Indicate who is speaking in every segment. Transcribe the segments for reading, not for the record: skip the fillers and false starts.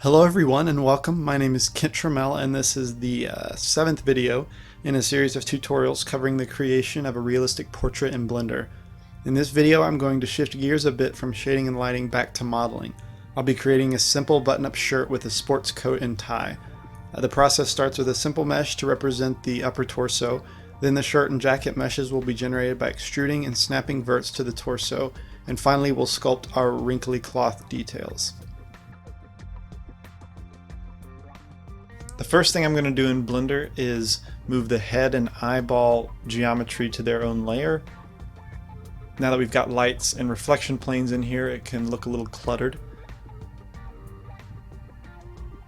Speaker 1: Hello everyone and welcome. My name is Kent Trammell and this is the 7th video in a series of tutorials covering the creation of a realistic portrait in Blender. In this video I'm going to shift gears a bit from shading and lighting back to modeling. I'll be creating a simple button-up shirt with a sports coat and tie. The process starts with a simple mesh to represent the upper torso, then the shirt and jacket meshes will be generated by extruding and snapping verts to the torso, and finally we'll sculpt our wrinkly cloth details. The first thing I'm going to do in Blender is move the head and eyeball geometry to their own layer. Now that we've got lights and reflection planes in here, it can look a little cluttered.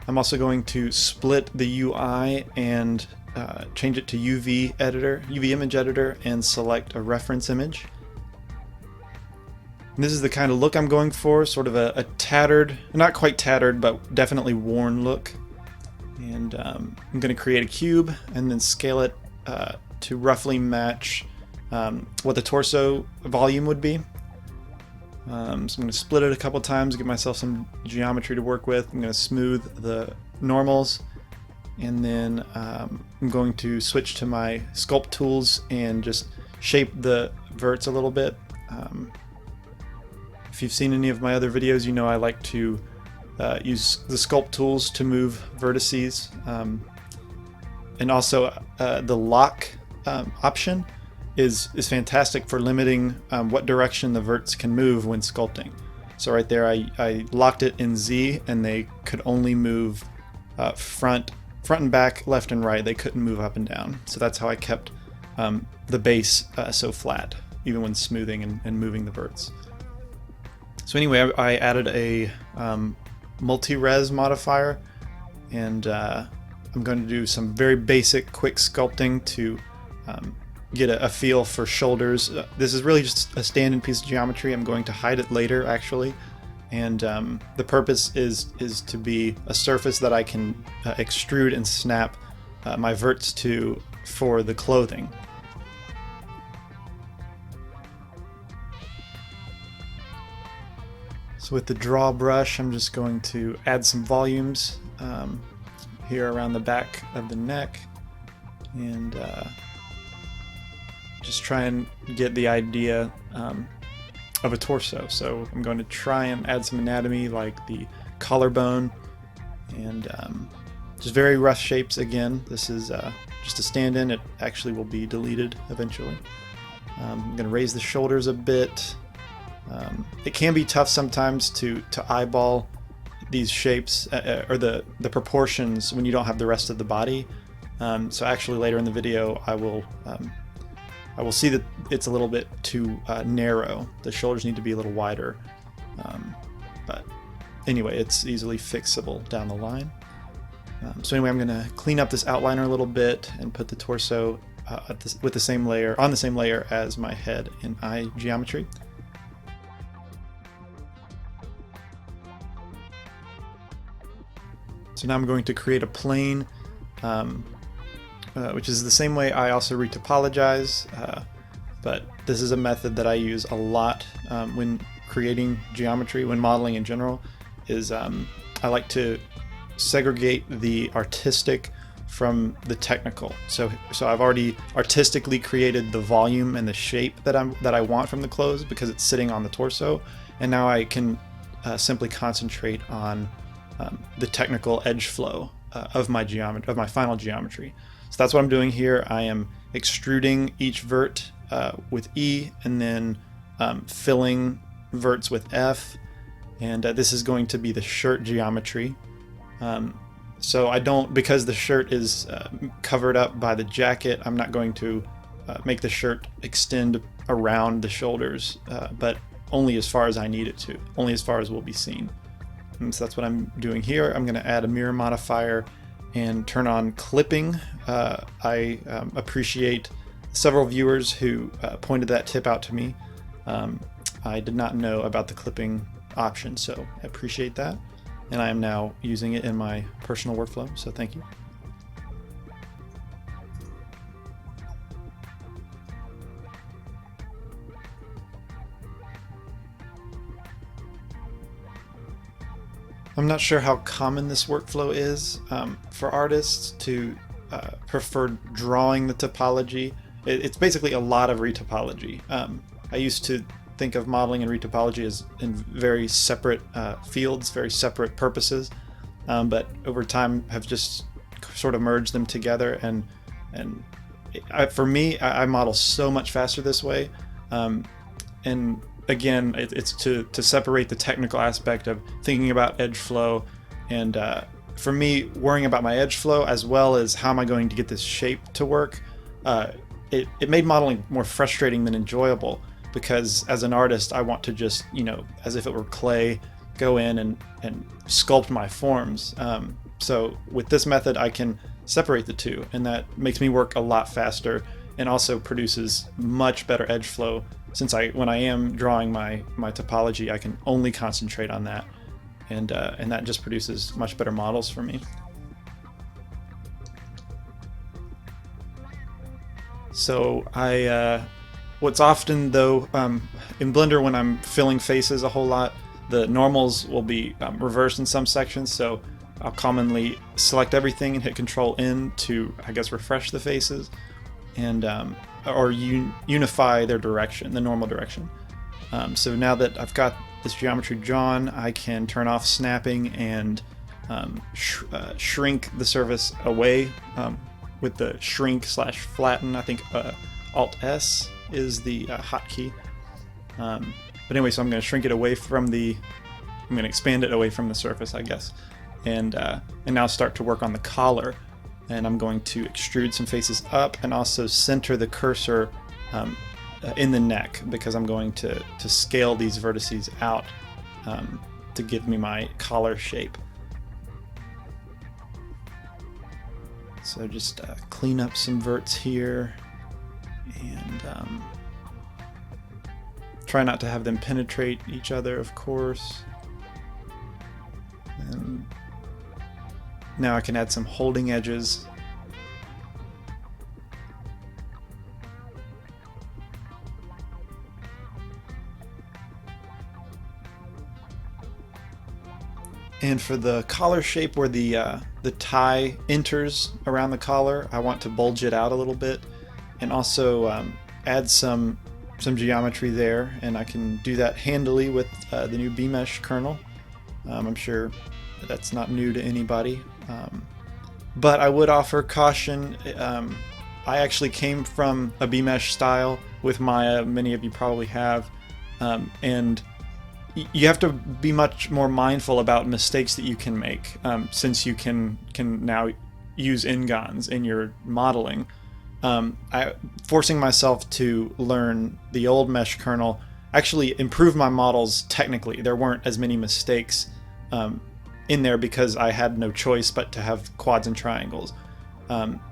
Speaker 1: I'm also going to split the UI and change it to UV image editor, and select a reference image. And this is the kind of look I'm going for, sort of a tattered, not quite tattered, but definitely worn look. And I'm going to create a cube and then scale it to roughly match what the torso volume would be. So I'm going to split it a couple times, give myself some geometry to work with. I'm going to smooth the normals, and then I'm going to switch to my sculpt tools and just shape the verts a little bit. If you've seen any of my other videos, you know I like to use the sculpt tools to move vertices, and also the lock option is fantastic for limiting what direction the verts can move when sculpting. So right there I locked it in Z and they could only move front and back, left and right. They couldn't move up and down. So that's how I kept the base so flat even when smoothing and moving the verts. So anyway, I added a multi-res modifier, and I'm going to do some very basic quick sculpting to get a feel for shoulders. This is really just a stand-in piece of geometry. I'm going to hide it later actually, and the purpose is to be a surface that I can extrude and snap my verts to for the clothing. So with the draw brush, I'm just going to add some volumes here around the back of the neck, and just try and get the idea of a torso. So I'm going to try and add some anatomy like the collarbone, and just very rough shapes again. This is just a stand-in. It actually will be deleted eventually. I'm going to raise the shoulders a bit. It can be tough sometimes to eyeball these shapes or the proportions when you don't have the rest of the body. So actually later in the video I will see that it's a little bit too narrow. The shoulders need to be a little wider. But anyway, it's easily fixable down the line. So anyway, I'm going to clean up this outliner a little bit and put the torso with the same layer on the same layer as my head and eye geometry. So now I'm going to create a plane, which is the same way I also retopologize, but this is a method that I use a lot when creating geometry, when modeling in general, is I like to segregate the artistic from the technical. So I've already artistically created the volume and the shape that I want from the clothes because it's sitting on the torso, and now I can simply concentrate on the technical edge flow of my final geometry. So that's what I'm doing here. I am extruding each vert with E, and then filling verts with F, and this is going to be the shirt geometry. So I don't, because the shirt is covered up by the jacket, I'm not going to make the shirt extend around the shoulders, but only as far as I need it to, only as far as will be seen. So that's what I'm doing here. I'm going to add a mirror modifier and turn on clipping. I appreciate several viewers who pointed that tip out to me. I did not know about the clipping option, so I appreciate that. And I am now using it in my personal workflow, so thank you. I'm not sure how common this workflow is for artists to prefer drawing the topology. It's basically a lot of retopology. I used to think of modeling and retopology as in very separate fields, very separate purposes, but over time have just sort of merged them together. And for me, I model so much faster this way. And again, it's to separate the technical aspect of thinking about edge flow, and for me, worrying about my edge flow as well as how am I going to get this shape to work. It made modeling more frustrating than enjoyable, because as an artist, I want to just, as if it were clay, go in and sculpt my forms. So with this method, I can separate the two, and that makes me work a lot faster and also produces much better edge flow, since when I am drawing my topology, I can only concentrate on that, and that just produces much better models for me. So what's often though, in Blender when I'm filling faces a whole lot, the normals will be reversed in some sections, so I'll commonly select everything and hit Control N to, I guess, refresh the faces, and or unify their direction, the normal direction. So now that I've got this geometry drawn, I can turn off snapping and shrink the surface away with the shrink/flatten. I think Alt-S is the hotkey. But anyway, so I'm going to shrink it away from I'm going to expand it away from the surface, I guess, and now start to work on the collar. And I'm going to extrude some faces up and also center the cursor in the neck, because I'm going to scale these vertices out to give me my collar shape. So just clean up some verts here, and try not to have them penetrate each other, of course. And now I can add some holding edges. And for the collar shape, where the tie enters around the collar, I want to bulge it out a little bit, and also add some geometry there, and I can do that handily with the new B-Mesh kernel. I'm sure that's not new to anybody, but I would offer caution. I actually came from a B-Mesh style with Maya. Many of you probably have, and you have to be much more mindful about mistakes that you can make, since you can now use ingons in your modeling. Forcing myself to learn the old mesh kernel actually improved my models technically. There weren't as many mistakes in there because I had no choice but to have quads and triangles.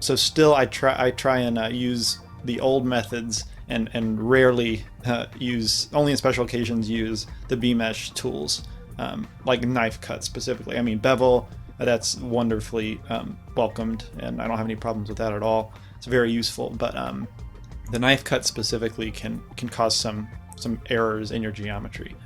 Speaker 1: So still I try and use the old methods, and rarely only in special occasions use the B-Mesh tools, like knife cut specifically. I mean, bevel, that's wonderfully welcomed, and I don't have any problems with that at all. It's very useful, but the knife cut specifically can cause some errors in your geometry.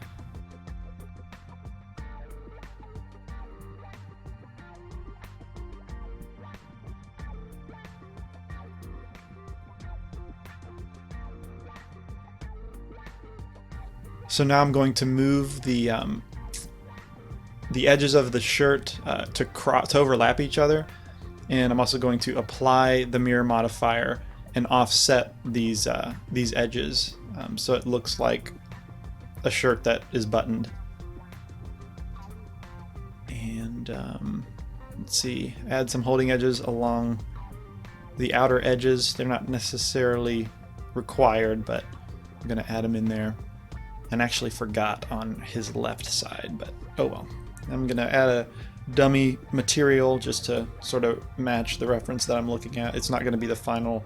Speaker 1: So now I'm going to move the edges of the shirt to overlap each other, and I'm also going to apply the mirror modifier and offset these edges, so it looks like a shirt that is buttoned. And let's see, add some holding edges along the outer edges. They're not necessarily required, but I'm going to add them in there. And actually forgot on his left side, but oh well. I'm going to add a dummy material just to sort of match the reference that I'm looking at. It's not going to be the final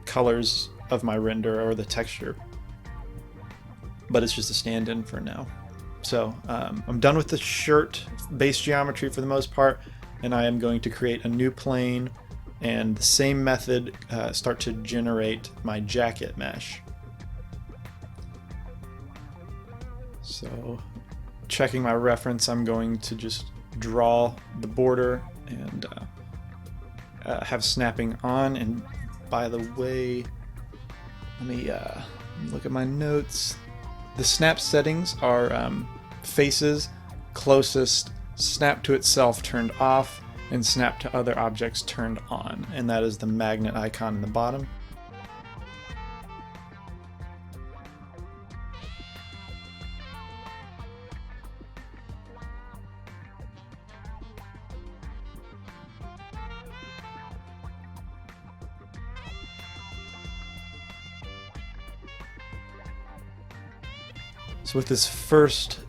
Speaker 1: colors of my render or the texture, but it's just a stand-in for now. So I'm done with the shirt base geometry for the most part, and I am going to create a new plane, and the same method start to generate my jacket mesh. So checking my reference, I'm going to just draw the border and have snapping on. And by the way, let me look at my notes. The snap settings are faces, closest, snap to itself turned off, and snap to other objects turned on. And that is the magnet icon in the bottom. So with this first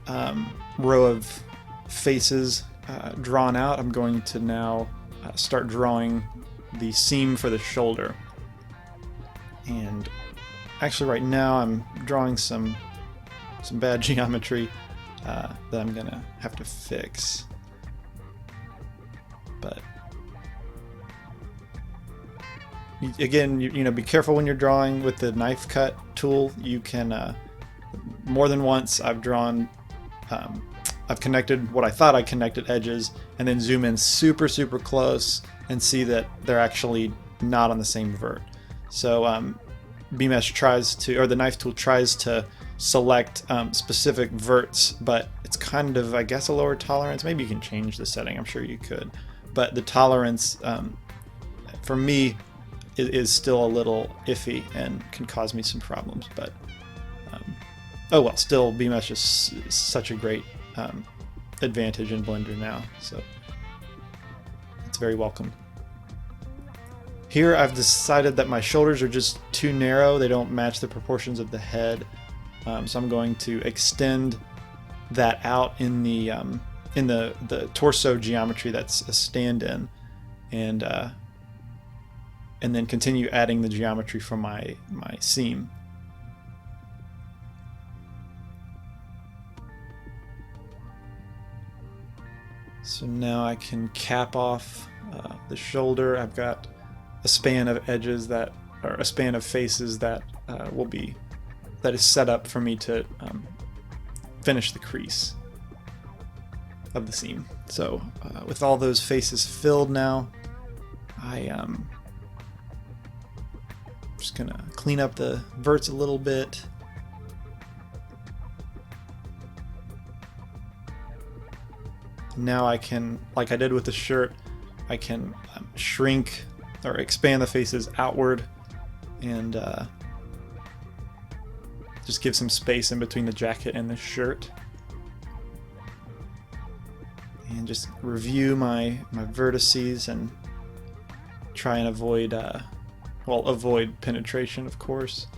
Speaker 1: row of faces drawn out, I'm going to now start drawing the seam for the shoulder. And actually right now I'm drawing some bad geometry that I'm gonna have to fix. But again, you know, be careful when you're drawing with the knife cut tool. You can more than once I've drawn, I've connected what I thought I connected edges and then zoom in super close and see that they're actually not on the same vert. So B-Mesh tries to, or the knife tool tries to select specific verts, but it's kind of, I guess, a lower tolerance. Maybe you can change the setting, I'm sure you could. But the tolerance for me is still a little iffy and can cause me some problems. But oh well, still B-Mesh is such a great advantage in Blender now, so it's very welcome. Here I've decided that my shoulders are just too narrow, they don't match the proportions of the head, so I'm going to extend that out in the torso geometry that's a stand-in, and then continue adding the geometry from my seam. So now I can cap off the shoulder. I've got a span of edges that, or a span of faces that that is set up for me to finish the crease of the seam. So with all those faces filled now, I'm just gonna clean up the verts a little bit. Now I can, like I did with the shirt, I can shrink or expand the faces outward and just give some space in between the jacket and the shirt. And just review my vertices and try and avoid, avoid penetration, of course.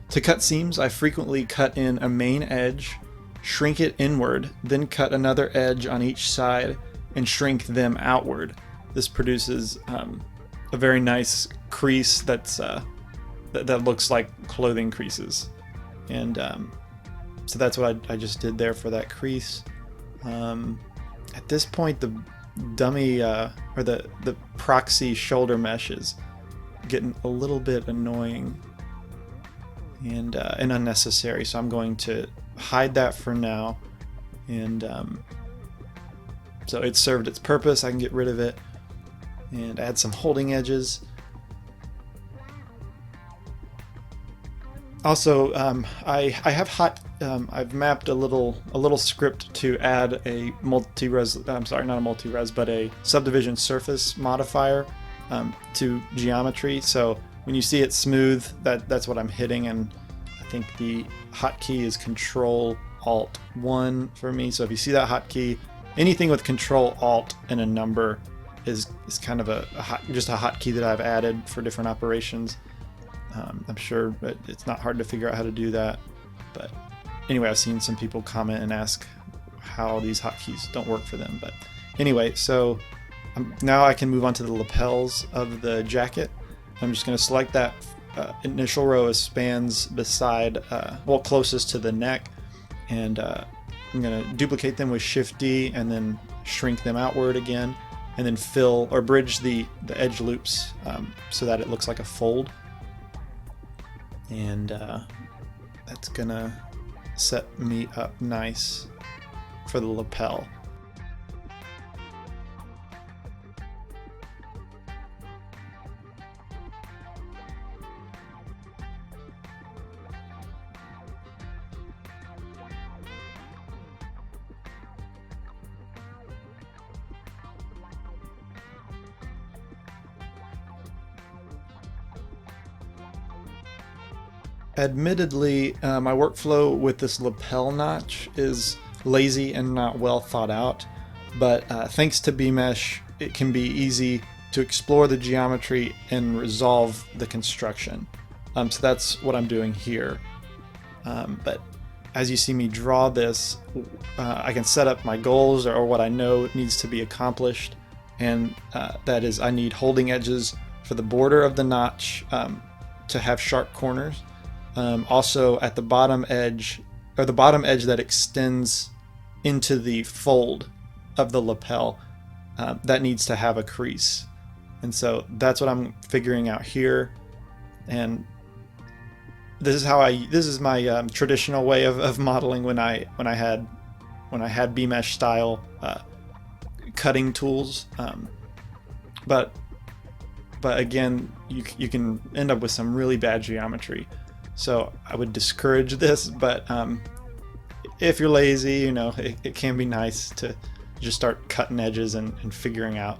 Speaker 1: To cut seams, I frequently cut in a main edge, shrink it inward, then cut another edge on each side and shrink them outward. This produces a very nice crease that's that looks like clothing creases. And so that's what I just did there for that crease. At this point, the dummy or the proxy shoulder mesh is getting a little bit annoying and unnecessary, so I'm going to hide that for now, and so it's served its purpose. I can get rid of it and add some holding edges. Also, I have I've mapped a little script to add a multi-res. I'm sorry, not a multi-res, but a subdivision surface modifier to geometry. So when you see it smooth, that's what I'm hitting, and I think the hotkey is Control-Alt-1 for me. So if you see that hotkey, anything with Control-Alt and a number is kind of just a hotkey that I've added for different operations. I'm sure it's not hard to figure out how to do that, but anyway, I've seen some people comment and ask how these hotkeys don't work for them. But anyway, so now I can move on to the lapels of the jacket. I'm just going to select that initial row of spans beside, closest to the neck, and I'm going to duplicate them with Shift D and then shrink them outward again. and then fill or bridge the edge loops so that it looks like a fold. And that's gonna set me up nice for the lapel. Admittedly, my workflow with this lapel notch is lazy and not well thought out, but thanks to B-Mesh, it can be easy to explore the geometry and resolve the construction. So that's what I'm doing here. But as you see me draw this, I can set up my goals or what I know needs to be accomplished, and that is I need holding edges for the border of the notch to have sharp corners. Also at the bottom edge, or the bottom edge that extends into the fold of the lapel, that needs to have a crease. And so that's what I'm figuring out here. And this is my traditional way of modeling when I had B-Mesh style cutting tools. But again, you can end up with some really bad geometry. So I would discourage this, but if you're lazy, you know, it can be nice to just start cutting edges and figuring out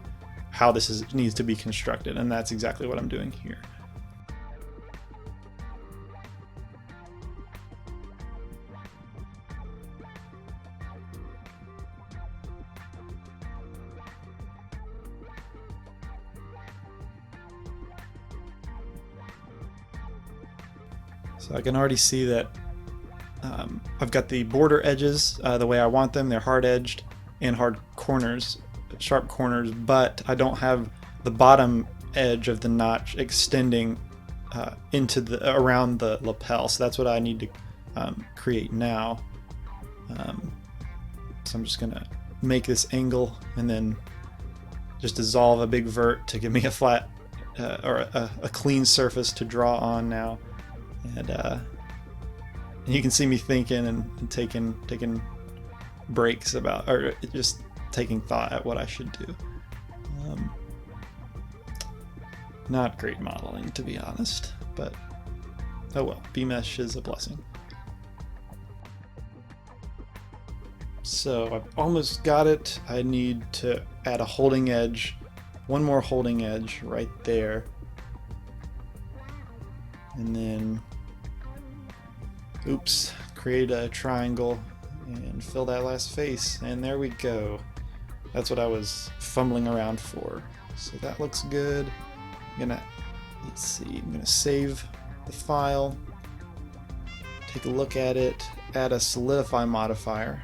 Speaker 1: how this needs to be constructed, and that's exactly what I'm doing here. So I can already see that I've got the border edges the way I want them. They're hard edged and hard corners, sharp corners, but I don't have the bottom edge of the notch extending into around the lapel. So that's what I need to create now. So I'm just gonna make this angle and then just dissolve a big vert to give me a flat or a clean surface to draw on now. And you can see me thinking and taking breaks about, or just taking thought at what I should do. Not great modeling, to be honest, but oh well, B-Mesh is a blessing. So I've almost got it. I need to add a holding edge, one more holding edge right there. And then, oops, create a triangle and fill that last face, and there we go. That's what I was fumbling around for. So that looks good. I'm gonna save the file, take a look at it, add a solidify modifier,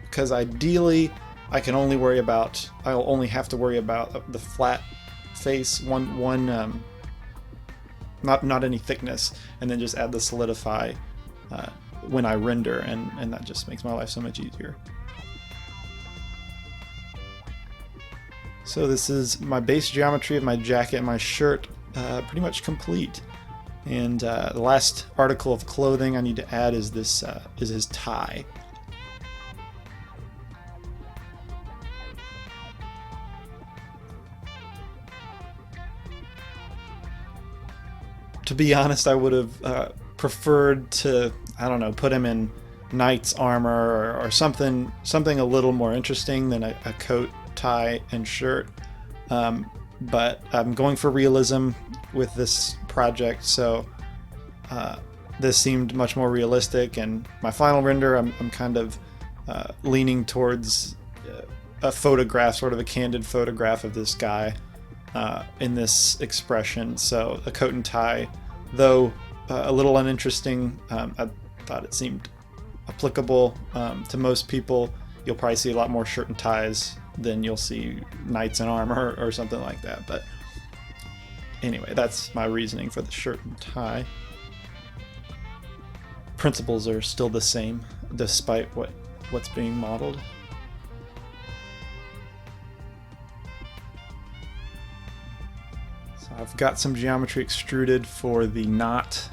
Speaker 1: because ideally I'll only have to worry about the flat face, not any thickness, and then just add the solidify when I render, and that just makes my life so much easier. So this is my base geometry of my jacket and my shirt pretty much complete. And the last article of clothing I need to add is this is his tie. To be honest, I would have preferred to, I don't know, put him in knight's armor or something a little more interesting than a coat, tie, and shirt. But I'm going for realism with this project, so this seemed much more realistic. And my final render, I'm kind of leaning towards a photograph, sort of a candid photograph of this guy in this expression. So a coat and tie, though a little uninteresting, I thought it seemed applicable to most people. You'll probably see a lot more shirt and ties than you'll see knights in armor or something like that. But anyway, that's my reasoning for the shirt and tie. Principles are still the same despite what's being modeled. So I've got some geometry extruded for the knot,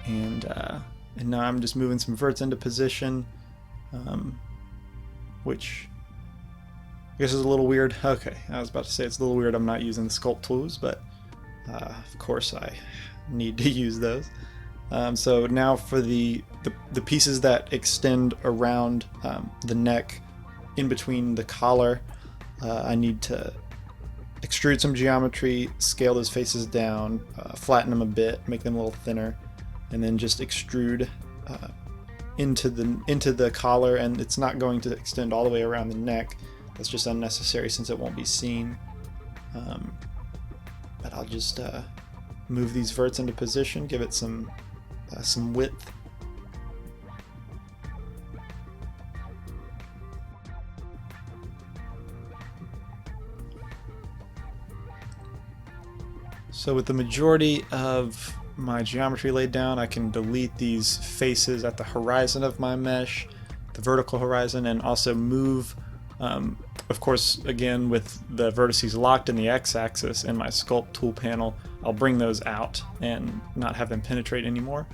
Speaker 1: and now I'm just moving some verts into position, which I guess is a little weird. Okay, I was about to say it's a little weird I'm not using the Sculpt tools, but of course I need to use those. So now for the pieces that extend around the neck in between the collar, I need to extrude some geometry, scale those faces down, flatten them a bit, make them a little thinner, and then just extrude into the collar. And it's not going to extend all the way around the neck. That's just unnecessary since it won't be seen. But I'll just move these verts into position, give it some width. So with the majority of my geometry laid down, I can delete these faces at the horizon of my mesh, the vertical horizon, and also move, of course, again with the vertices locked in the x-axis in my Sculpt tool panel, I'll bring those out and not have them penetrate anymore.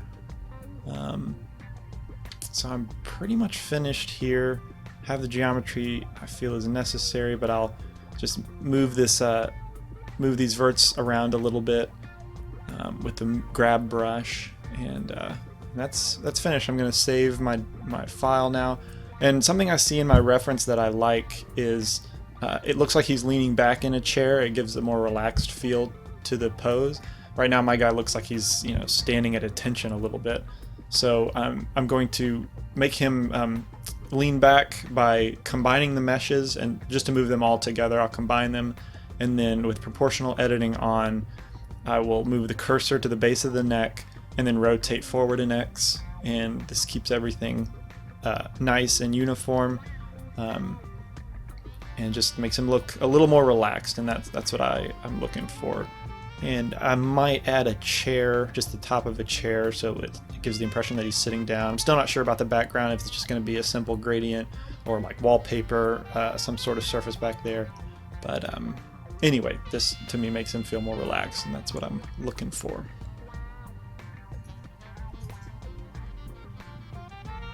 Speaker 1: So I'm pretty much finished here. Have the geometry I feel is necessary, but I'll just move these verts around a little bit with the grab brush, and that's finished. I'm going to save my file now. And something I see in my reference that I like is it looks like he's leaning back in a chair. It gives a more relaxed feel to the pose. Right now my guy looks like he's standing at attention a little bit. So I'm going to make him lean back by combining the meshes, and just to move them all together I'll combine them, and then with proportional editing on I will move the cursor to the base of the neck and then rotate forward an X, and this keeps everything nice and uniform, and just makes him look a little more relaxed, and that's what I'm looking for. And I might add a chair, just the top of a chair, so it gives the impression that he's sitting down. I'm still not sure about the background, if it's just going to be a simple gradient or like wallpaper, some sort of surface back there. But anyway, this to me makes him feel more relaxed, and that's what I'm looking for.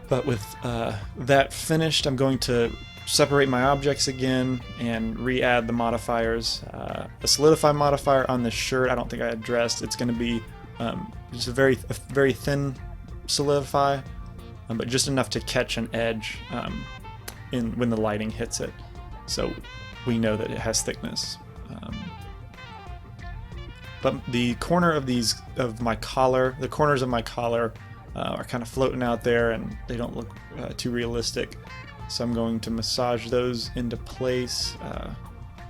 Speaker 1: But with that finished, I'm going to separate my objects again and re-add the modifiers. A solidify modifier on the shirt I don't think I addressed. It's going to be just a very thin solidify, but just enough to catch an edge when the lighting hits it, so we know that it has thickness. But the corner of my collar, the corners of my collar are kind of floating out there, and they don't look too realistic. So I'm going to massage those into place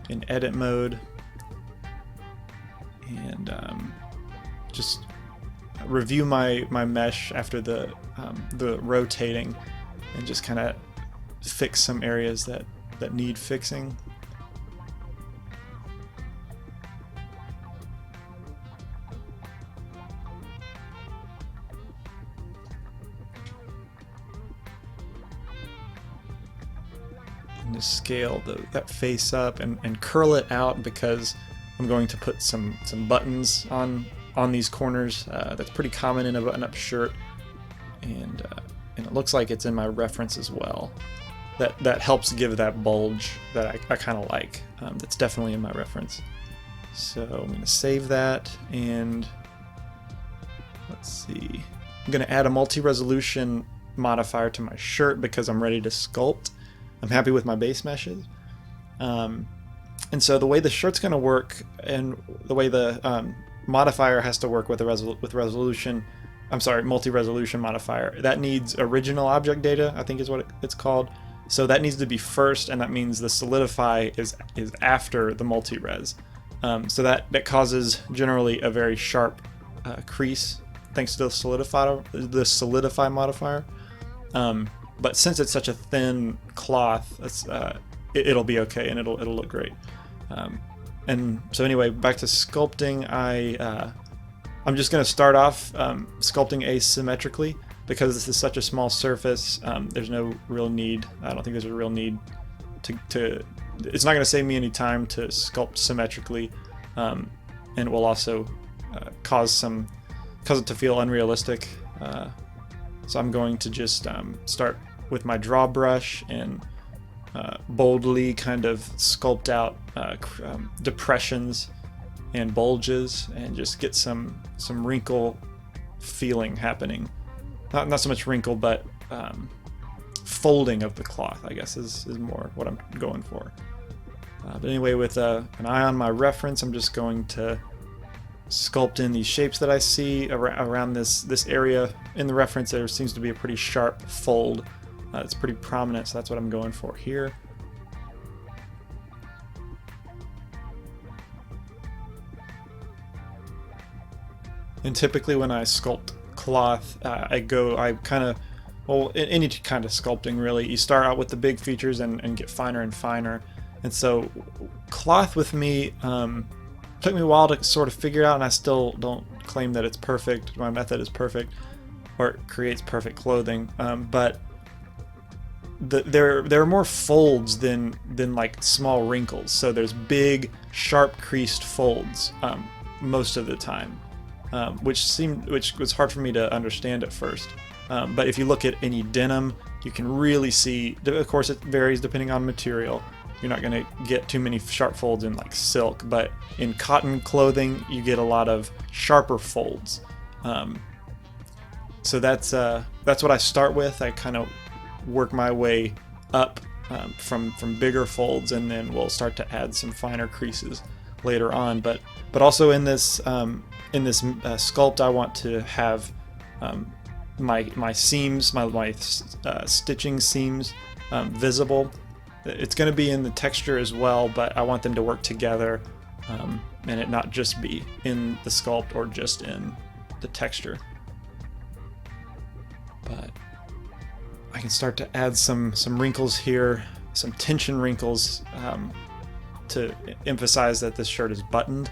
Speaker 1: in edit mode, and just review my mesh after the rotating, and just kind of fix some areas that need fixing. To scale that face up and curl it out, because I'm going to put some buttons on these corners. That's pretty common in a button-up shirt, and it looks like it's in my reference as well. That helps give that bulge that I kind of like. That's definitely in my reference. So I'm going to save that, and let's see. I'm going to add a multi-resolution modifier to my shirt because I'm ready to sculpt. I'm happy with my base meshes. And so the way the shirt's going to work, and the way the modifier has to work with resolution, multi-resolution modifier, that needs original object data, I think is what it's called. So that needs to be first, and that means the solidify is after the multi-res. So that causes generally a very sharp crease thanks to the solidify modifier. But since it's such a thin cloth, it'll be okay, and it'll look great. And so anyway, back to sculpting. I'm just going to start off sculpting asymmetrically, because this is such a small surface. There's no real need. I don't think there's a real need to it's not going to save me any time to sculpt symmetrically. and it will also cause it to feel unrealistic. So I'm going to just start with my draw brush and boldly kind of sculpt out depressions and bulges, and just get some wrinkle feeling happening. Not so much wrinkle, but folding of the cloth, I guess, is more what I'm going for. But anyway, with an eye on my reference, I'm just going to sculpt in these shapes that I see around this area. In the reference, there seems to be a pretty sharp fold. It's pretty prominent, so that's what I'm going for here. And typically when I sculpt cloth, any kind of sculpting really, you start out with the big features and get finer and finer. And so cloth with me took me a while to sort of figure out, and I still don't claim that it's perfect. My method is perfect, or it creates perfect clothing. But there are more folds than like small wrinkles. So there's big, sharp creased folds most of the time. Which was hard for me to understand at first. But if you look at any denim, you can really see, of course it varies depending on material. You're not going to get too many sharp folds in like silk, but in cotton clothing you get a lot of sharper folds. So that's what I start with. I kind of work my way up from bigger folds, and then we'll start to add some finer creases later on. But also in this sculpt, I want to have my seams, my stitching seams visible. It's going to be in the texture as well, but I want them to work together, and it not just be in the sculpt or just in the texture. But I can start to add some wrinkles here, some tension wrinkles, to emphasize that this shirt is buttoned.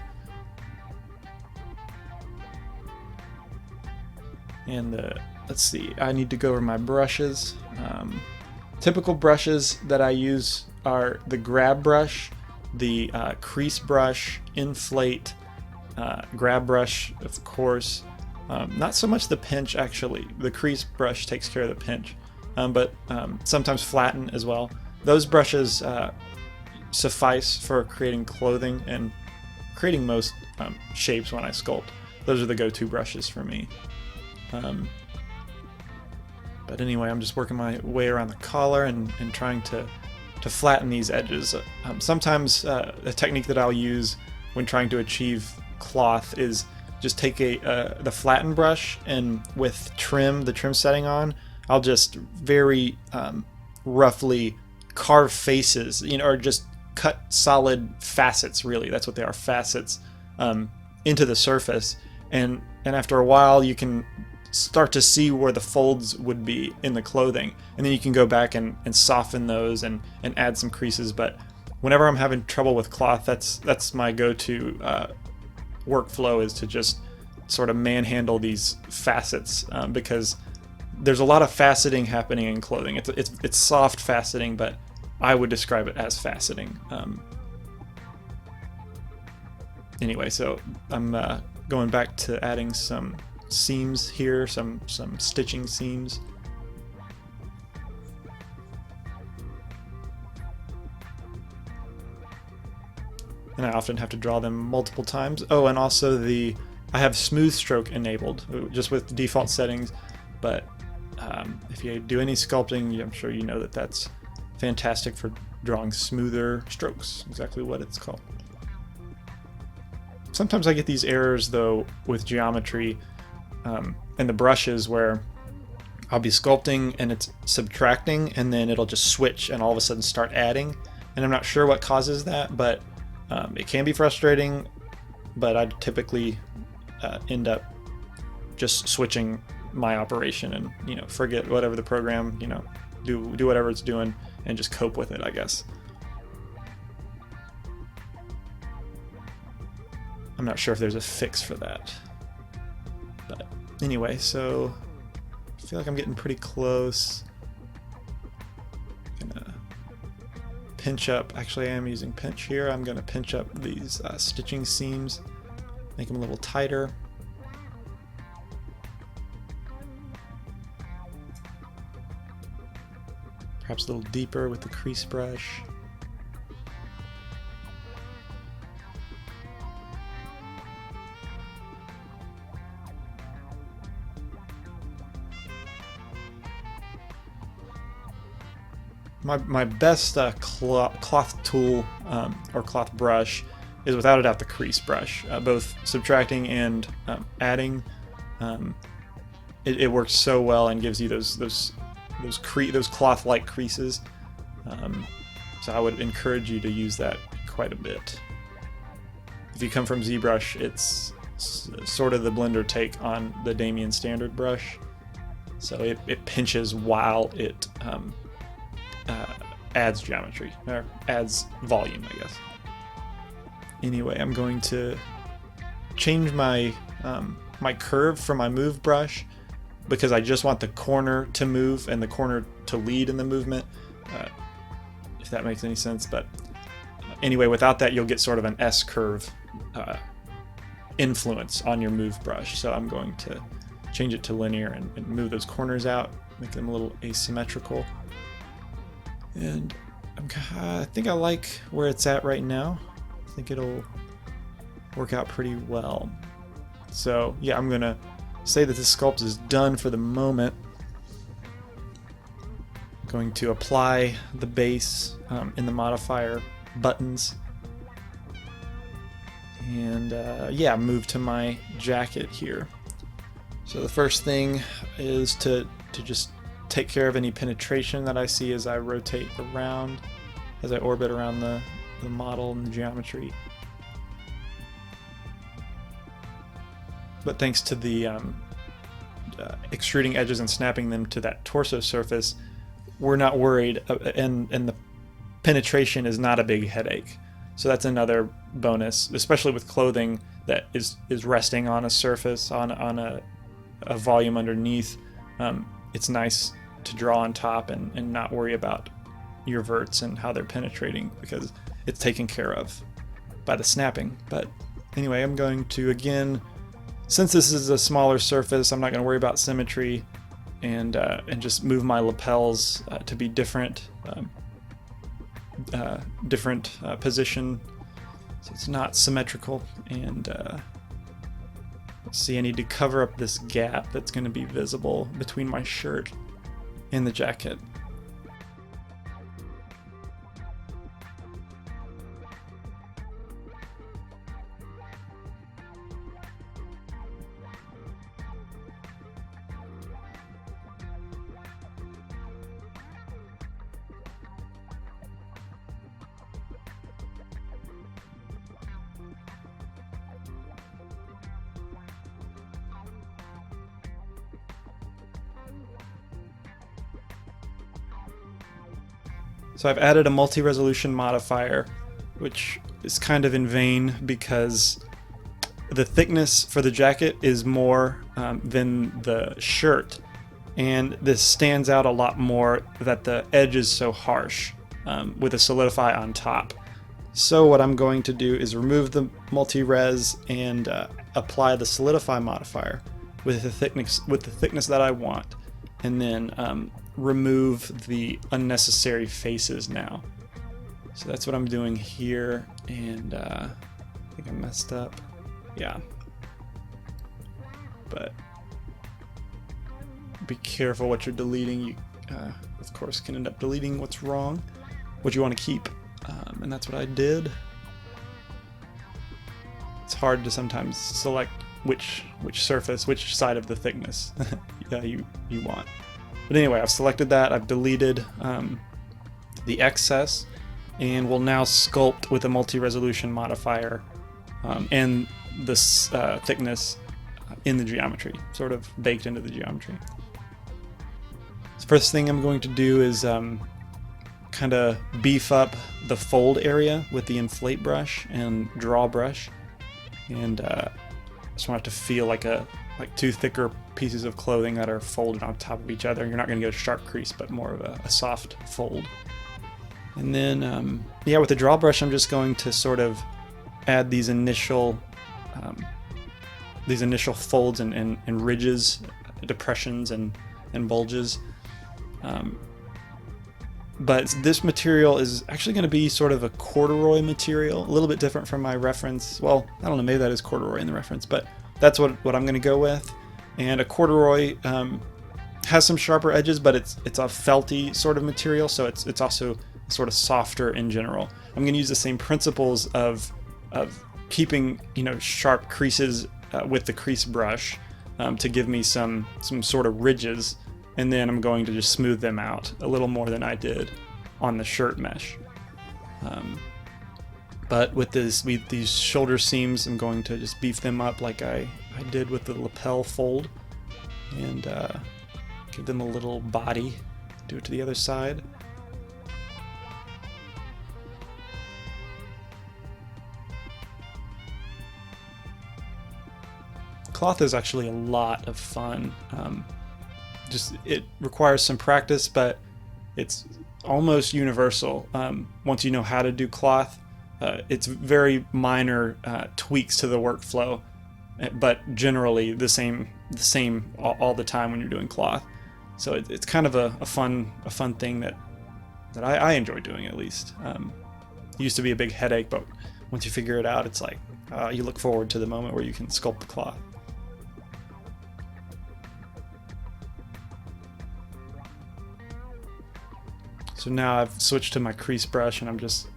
Speaker 1: And let's see, I need to go over my brushes. Typical brushes that I use are the grab brush, the crease brush, inflate, grab brush, of course. Not so much the pinch, actually. The crease brush takes care of the pinch, but sometimes flatten as well. Those brushes suffice for creating clothing and creating most shapes when I sculpt. Those are the go-to brushes for me. But anyway, I'm just working my way around the collar and trying to flatten these edges. Sometimes a technique that I'll use when trying to achieve cloth is just take the flatten brush, and with the trim setting on, I'll just very roughly carve faces, or just cut solid facets. Really, that's what they are, facets, into the surface. And after a while, you can start to see where the folds would be in the clothing, and then you can go back and soften those and add some creases. But whenever I'm having trouble with cloth, that's my go-to workflow, is to just sort of manhandle these facets, because there's a lot of faceting happening in clothing. It's soft faceting, but I would describe it as faceting. Anyway, so I'm going back to adding some seams here, some stitching seams. And I often have to draw them multiple times. Oh, and also I have smooth stroke enabled, just with default settings, but if you do any sculpting, I'm sure you know that that's fantastic for drawing smoother strokes, exactly what it's called. Sometimes I get these errors though with geometry and the brushes, where I'll be sculpting and it's subtracting, and then it'll just switch and all of a sudden start adding, and I'm not sure what causes that, but it can be frustrating. But I typically end up just switching my operation and forget whatever the program, do whatever it's doing and just cope with it, I guess. I'm not sure if there's a fix for that. But anyway, so I feel like I'm getting pretty close. Gonna pinch up. Actually, I am using pinch here. I'm gonna pinch up these stitching seams make them a little tighter. Perhaps a little deeper with the crease brush. My best cloth tool or cloth brush is without a doubt the crease brush. Both subtracting and adding, it works so well and gives you those cloth-like creases. So I would encourage you to use that quite a bit. If you come from ZBrush, it's sort of the Blender take on the Damien standard brush. So it pinches while it adds geometry, or adds volume, I guess. Anyway, I'm going to change my my curve for my move brush because I just want the corner to move and the corner to lead in the movement, if that makes any sense. But anyway, without that, you'll get sort of an S-curve influence on your move brush. So I'm going to change it to linear and move those corners out, make them a little asymmetrical. And I think I like where it's at right now. I think it'll work out pretty well. So yeah, I'm gonna say that this sculpt is done for the moment. I'm going to apply the base in the modifier buttons, and yeah, move to my jacket here. So the first thing is to just take care of any penetration that I see as I rotate around, as I orbit around the model and the geometry. But thanks to the extruding edges and snapping them to that torso surface, we're not worried, and the penetration is not a big headache. So that's another bonus, especially with clothing that is resting on a surface, on a volume underneath. It's nice to draw on top and not worry about your verts and how they're penetrating, because it's taken care of by the snapping. But anyway, I'm going to, again, since this is a smaller surface, I'm not going to worry about symmetry, and just move my lapels to be different position, so it's not symmetrical. And let's see, I need to cover up this gap that's going to be visible between my shirt and the jacket. So I've added a multi-resolution modifier, which is kind of in vain because the thickness for the jacket is more than the shirt, and this stands out a lot more that the edge is so harsh with a solidify on top. So what I'm going to do is remove the multi-res and apply the solidify modifier with the thickness that I want, and then remove the unnecessary faces now. So that's what I'm doing here, and I think I messed up. Yeah. But be careful what you're deleting. You, of course, can end up deleting what's wrong, what you want to keep, and that's what I did. It's hard to sometimes select which surface, which side of the thickness you want. But anyway, I've selected that, I've deleted the excess, and we'll now sculpt with a multi-resolution modifier and this thickness in the geometry, sort of baked into the geometry. So first thing I'm going to do is kind of beef up the fold area with the inflate brush and draw brush, and I just want it to feel like two thicker pieces of clothing that are folded on top of each other. You're not going to get a sharp crease, but more of a soft fold. And then, yeah, with the draw brush, I'm just going to sort of add these initial these initial folds and ridges, depressions and bulges. But this material is actually going to be sort of a corduroy material, a little bit different from my reference. Well, I don't know, maybe that is corduroy in the reference, but that's what I'm going to go with. And a corduroy has some sharper edges, but it's a felty sort of material, so it's also sort of softer in general. I'm going to use the same principles of keeping, you know, sharp creases with the crease brush to give me some sort of ridges, and then I'm going to just smooth them out a little more than I did on the shirt mesh. But with these shoulder seams, I'm going to just beef them up like I did with the lapel fold, and give them a little body. Do it to the other side. Cloth is actually a lot of fun. It requires some practice, but it's almost universal. Once you know how to do cloth, it's very minor tweaks to the workflow, but generally the same all the time when you're doing cloth. So it's kind of a fun thing that I enjoy doing, at least. It used to be a big headache, but once you figure it out, it's like you look forward to the moment where you can sculpt the cloth. So now I've switched to my crease brush, and I'm just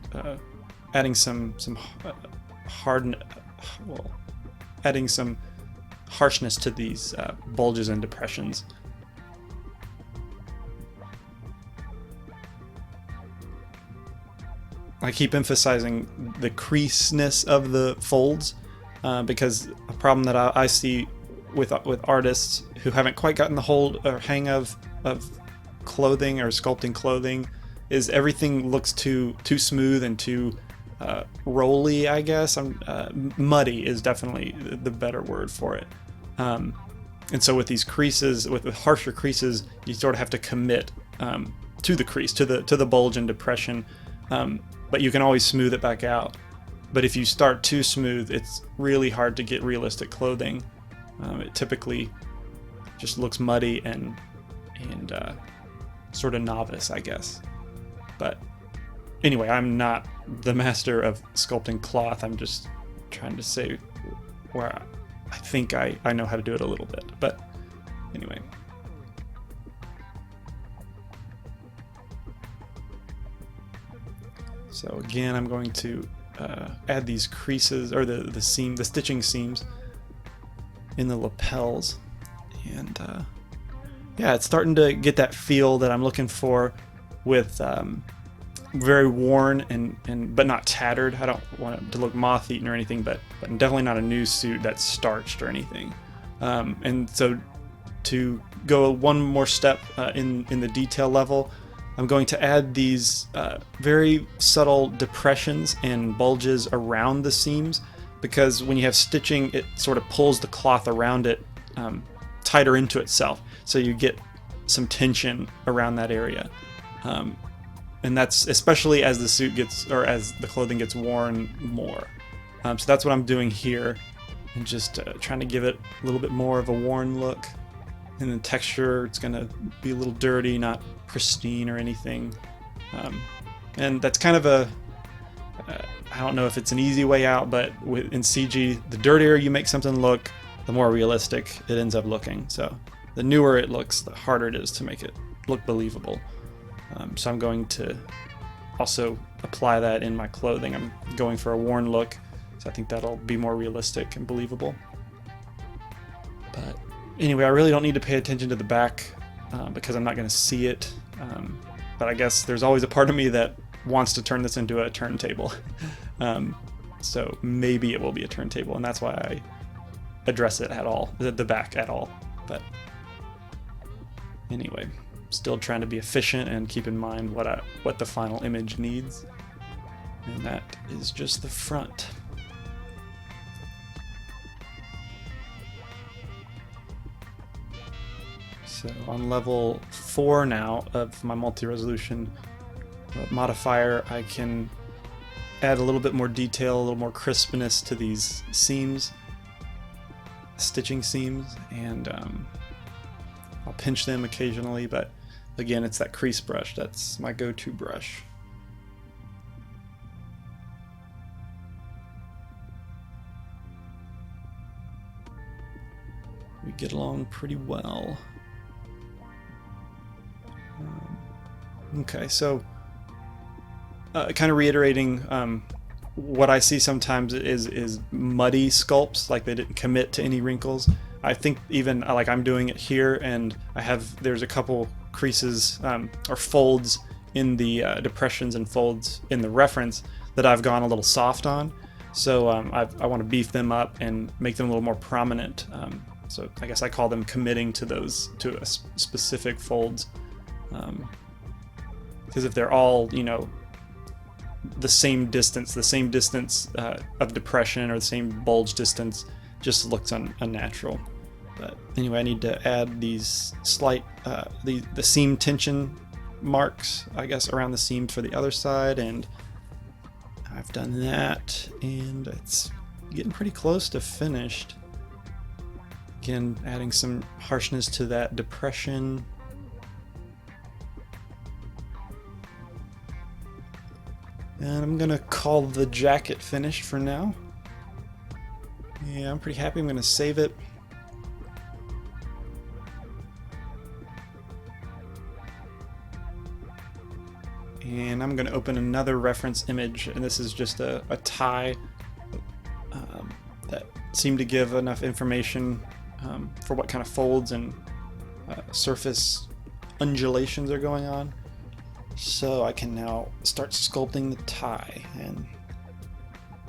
Speaker 1: adding some harshness to these bulges and depressions. I keep emphasizing the creaseness of the folds because a problem that I see with artists who haven't quite gotten the hold or hang of clothing or sculpting clothing is everything looks too smooth and too rolly, I guess. Muddy is definitely the better word for it. And so with these creases, with harsher creases, you sort of have to commit to the crease, to the bulge and depression. But you can always smooth it back out. But if you start too smooth, it's really hard to get realistic clothing. It typically just looks muddy and sort of novice, I guess. But anyway, I'm not the master of sculpting cloth. I'm just trying to say where I think I know how to do it a little bit. But anyway. So again, I'm going to add these creases, or the stitching seams in the lapels, and yeah, it's starting to get that feel that I'm looking for, with very worn and but not tattered. I don't want it to look moth-eaten or anything, but definitely not a new suit that's starched or anything. And so to go one more step in the detail level, I'm going to add these very subtle depressions and bulges around the seams, because when you have stitching, it sort of pulls the cloth around it tighter into itself, so you get some tension around that area. And that's especially as the suit gets, or as the clothing gets worn more. So that's what I'm doing here, and just trying to give it a little bit more of a worn look. And the texture, it's going to be a little dirty, not pristine or anything. And that's kind of I don't know if it's an easy way out, but in CG, the dirtier you make something look, the more realistic it ends up looking. So the newer it looks, the harder it is to make it look believable. So I'm going to also apply that in my clothing. I'm going for a worn look, so I think that'll be more realistic and believable. But anyway, I really don't need to pay attention to the back because I'm not going to see it. But I guess there's always a part of me that wants to turn this into a turntable. So maybe it will be a turntable, and that's why I address it at all, the back at all. But anyway, still trying to be efficient and keep in mind what the final image needs, and that is just the front. So on level 4 now of my multi-resolution modifier, I can add a little bit more detail, a little more crispness to these seams. stitching seams, and I'll pinch them occasionally, but again, it's that crease brush. That's my go-to brush. We get along pretty well. Okay, so kind of reiterating, what I see sometimes is muddy sculpts, like they didn't commit to any wrinkles. I think even like I'm doing it here, and there's a couple creases or folds in the depressions and folds in the reference that I've gone a little soft on. So I want to beef them up and make them a little more prominent. So I guess I call them committing to those, to a specific folds. Because if they're all, you know, the same distance of depression, or the same bulge distance, just looks unnatural. But anyway, I need to add these slight, the seam tension marks, I guess, around the seam for the other side, and I've done that, and it's getting pretty close to finished. Again, adding some harshness to that depression. And I'm gonna call the jacket finished for now. Yeah, I'm pretty happy. I'm gonna save it. And I'm gonna open another reference image, and this is just a tie that seemed to give enough information for what kind of folds and surface undulations are going on. So I can now start sculpting the tie and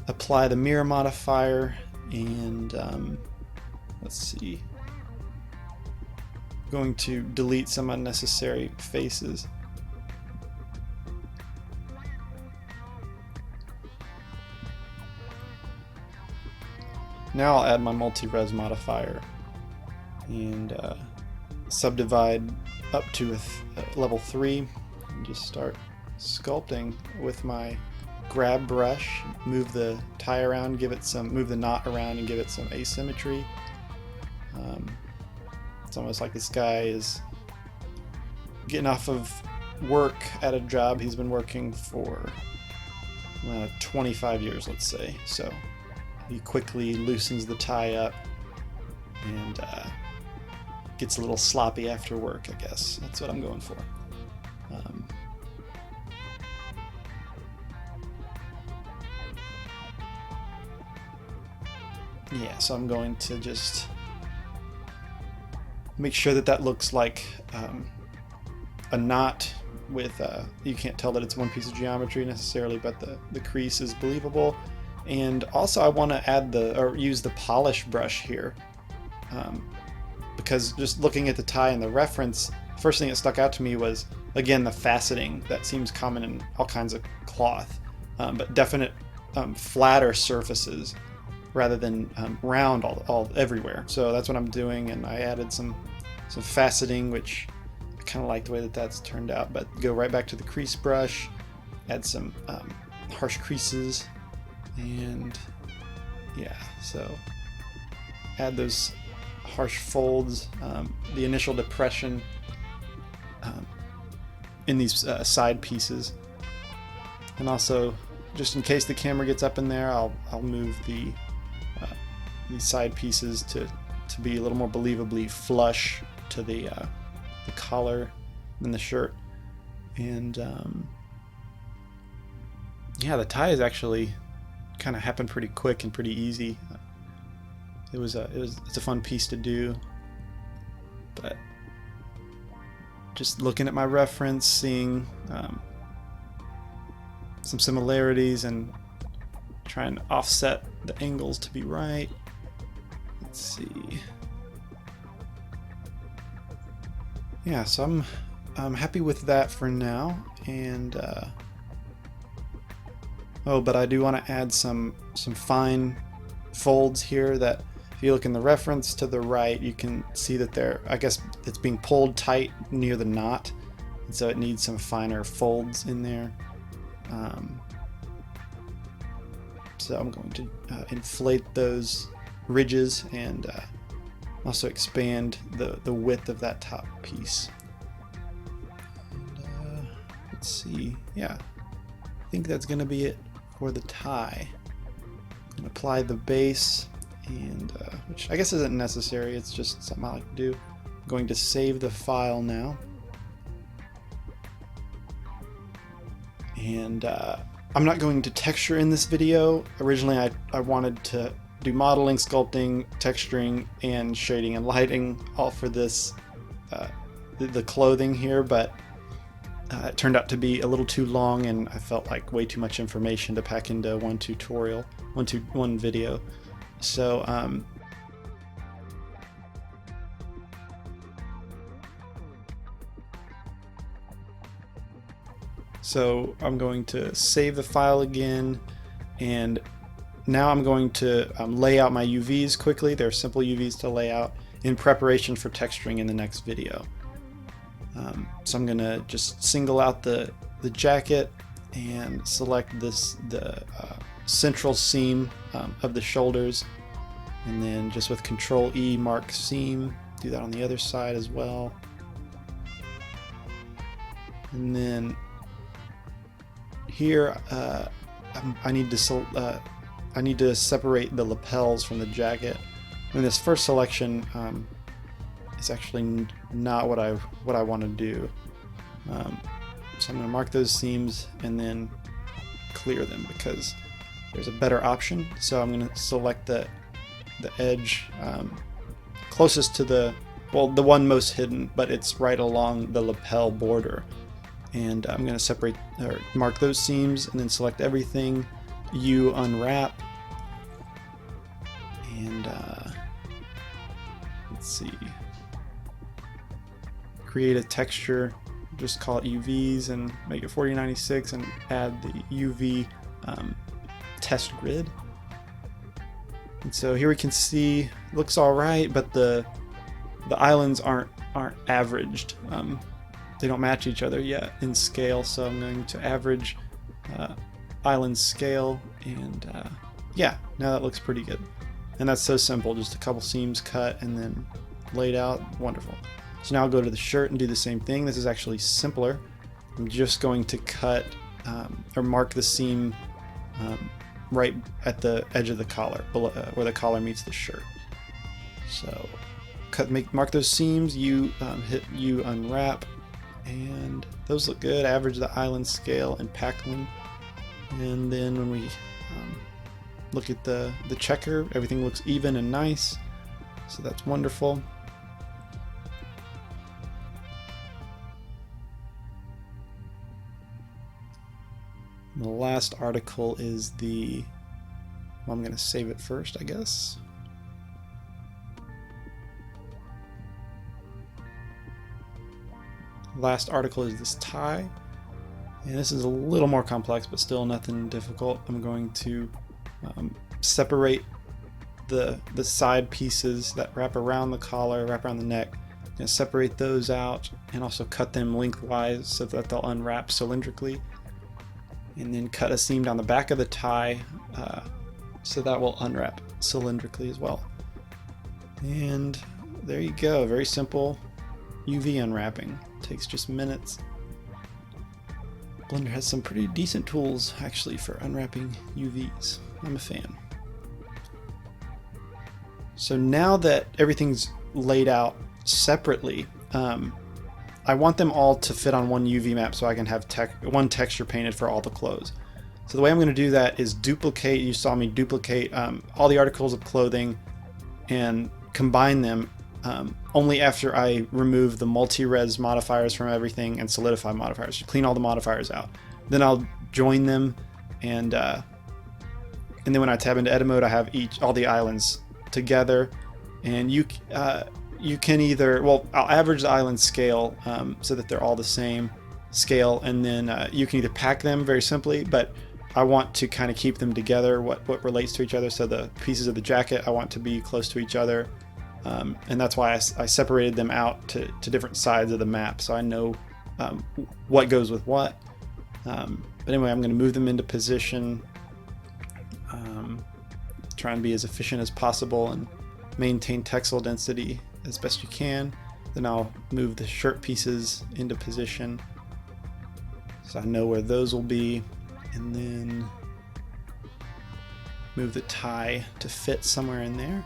Speaker 1: apply the mirror modifier, and let's see, I'm going to delete some unnecessary faces. Now I'll add my multi-res modifier and subdivide up to level 3. And just start sculpting with my grab brush. Move the tie around, move the knot around, and give it some asymmetry. It's almost like this guy is getting off of work at a job he's been working for 25 years, let's say. So he quickly loosens the tie up and gets a little sloppy after work, I guess. That's what I'm going for. Yeah, so I'm going to just make sure that looks like a knot with, you can't tell that it's one piece of geometry necessarily, but the crease is believable. And also I want to add use the polish brush here, because just looking at the tie and the reference, first thing that stuck out to me was, again, the faceting that seems common in all kinds of cloth, but definite flatter surfaces rather than round all everywhere. So that's what I'm doing, and I added some faceting, which I kind of like the way that's turned out. But go right back to the crease brush, add some harsh creases, and yeah, so add those harsh folds, the initial depression in these side pieces, and also, just in case the camera gets up in there, I'll move these side pieces to be a little more believably flush to the collar and the shirt. And yeah, the tie is actually kind of happened pretty quick and pretty easy. It's a fun piece to do, but just looking at my reference, seeing some similarities and trying to offset the angles to be right. Let's see. Yeah, so I'm happy with that for now, and but I do want to add some fine folds here that, if you look in the reference to the right, you can see that I guess it's being pulled tight near the knot, and so it needs some finer folds in there. So I'm going to inflate those ridges and Also expand the width of that top piece. And, let's see, yeah, I think that's gonna be it for the tie. And apply the base, and which I guess isn't necessary, it's just something I like to do. I'm going to save the file now. And I'm not going to texture in this video. Originally I wanted to do modeling, sculpting, texturing, and shading and lighting all for this, the clothing here, but it turned out to be a little too long, and I felt like way too much information to pack into one video. So So I'm going to save the file again, and now I'm going to lay out my UVs quickly. They're simple UVs to lay out in preparation for texturing in the next video. So I'm going to just single out the jacket and select the central seam of the shoulders, and then just with Control E mark seam, do that on the other side as well. And then here I need to separate the lapels from the jacket. And this first selection is actually not what I want to do. So I'm going to mark those seams and then clear them because there's a better option. So I'm going to select the edge closest to the one most hidden, but it's right along the lapel border. And I'm going to separate or mark those seams and then select everything, unwrap, and let's see, create a texture, just call it UVs and make it 4096 and add the UV test grid. And so here we can see, looks all right, but the islands aren't averaged. They don't match each other yet in scale, so I'm going to average island scale, and yeah, now that looks pretty good. And that's so simple, just a couple seams cut and then laid out. Wonderful. So now I'll go to the shirt and do the same thing. This is actually simpler. I'm just going to cut or mark the seam right at the edge of the collar, below, where the collar meets the shirt. So mark those seams, hit unwrap, and those look good. Average the island scale and pack them. And then when we look at the checker, everything looks even and nice, so that's wonderful. And the last article is I'm going to save it first, I guess. Last article is this tie, and this is a little more complex, but still nothing difficult. I'm going to separate the side pieces that wrap around the collar, wrap around the neck, and separate those out, and also cut them lengthwise so that they'll unwrap cylindrically, and then cut a seam down the back of the tie so that will unwrap cylindrically as well. And there you go, very simple UV unwrapping. Takes just minutes. Blender has some pretty decent tools actually for unwrapping UVs. I'm a fan. So now that everything's laid out separately, I want them all to fit on one UV map so I can have one texture painted for all the clothes. So the way I'm going to do that is duplicate. You saw me duplicate all the articles of clothing and combine them only after I remove the multi-res modifiers from everything and solidify modifiers. Clean all the modifiers out. Then I'll join them, and then when I tab into edit mode, I have all the islands together. And you can either, I'll average the island scale so that they're all the same scale, and then you can either pack them very simply, but I want to kind of keep them together, what relates to each other. So the pieces of the jacket I want to be close to each other. And that's why I separated them out to different sides of the map, so I know what goes with what. But anyway, I'm going to move them into position, try and be as efficient as possible, and maintain textile density as best you can. Then I'll move the shirt pieces into position so I know where those will be, and then move the tie to fit somewhere in there.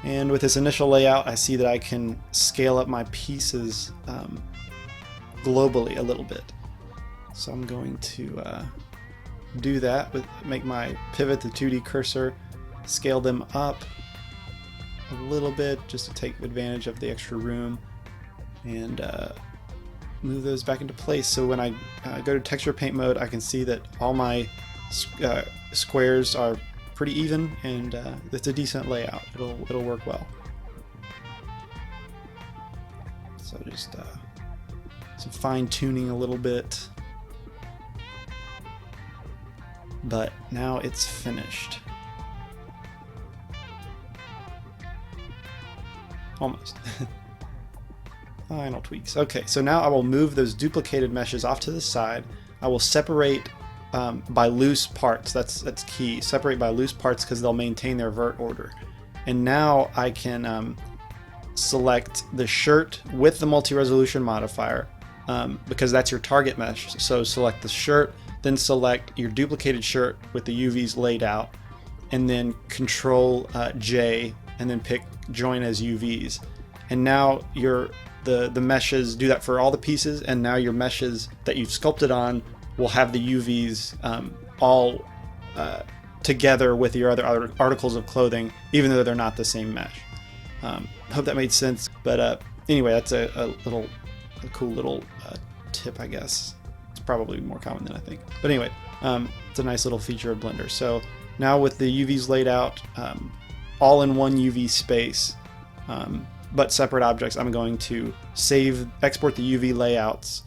Speaker 1: And with this initial layout, I see that I can scale up my pieces globally a little bit. So I'm going to do that, make my pivot, the 2D cursor, scale them up a little bit just to take advantage of the extra room, and move those back into place. So when I go to texture paint mode, I can see that all my squares are pretty even, and it's a decent layout. It'll work well. So just some fine tuning a little bit, but now it's finished. Almost. Final tweaks. Okay, so now I will move those duplicated meshes off to the side. I will separate by loose parts. That's key. Separate by loose parts because they'll maintain their vert order. And now I can select the shirt with the multi-resolution modifier because that's your target mesh. So select the shirt, then select your duplicated shirt with the UVs laid out, and then Control J, and then pick Join as UVs. And now the meshes do that for all the pieces, and now your meshes that you've sculpted on will have the UVs all together with your other articles of clothing, even though they're not the same mesh. Hope that made sense. But anyway, that's a cool little tip, I guess. It's probably more common than I think. But anyway, it's a nice little feature of Blender. So now with the UVs laid out, all in one UV space, but separate objects, I'm going to export the UV layouts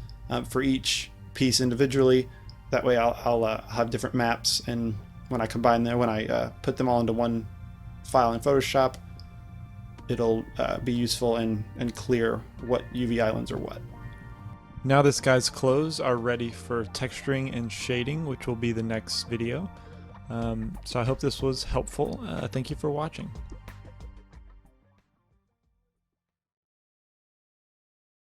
Speaker 1: for each piece individually. That way I'll have different maps, and when I combine them, when I put them all into one file in Photoshop, it'll be useful and clear what UV islands are what. Now this guy's clothes are ready for texturing and shading, which will be the next video. So I hope this was helpful. Thank you for watching.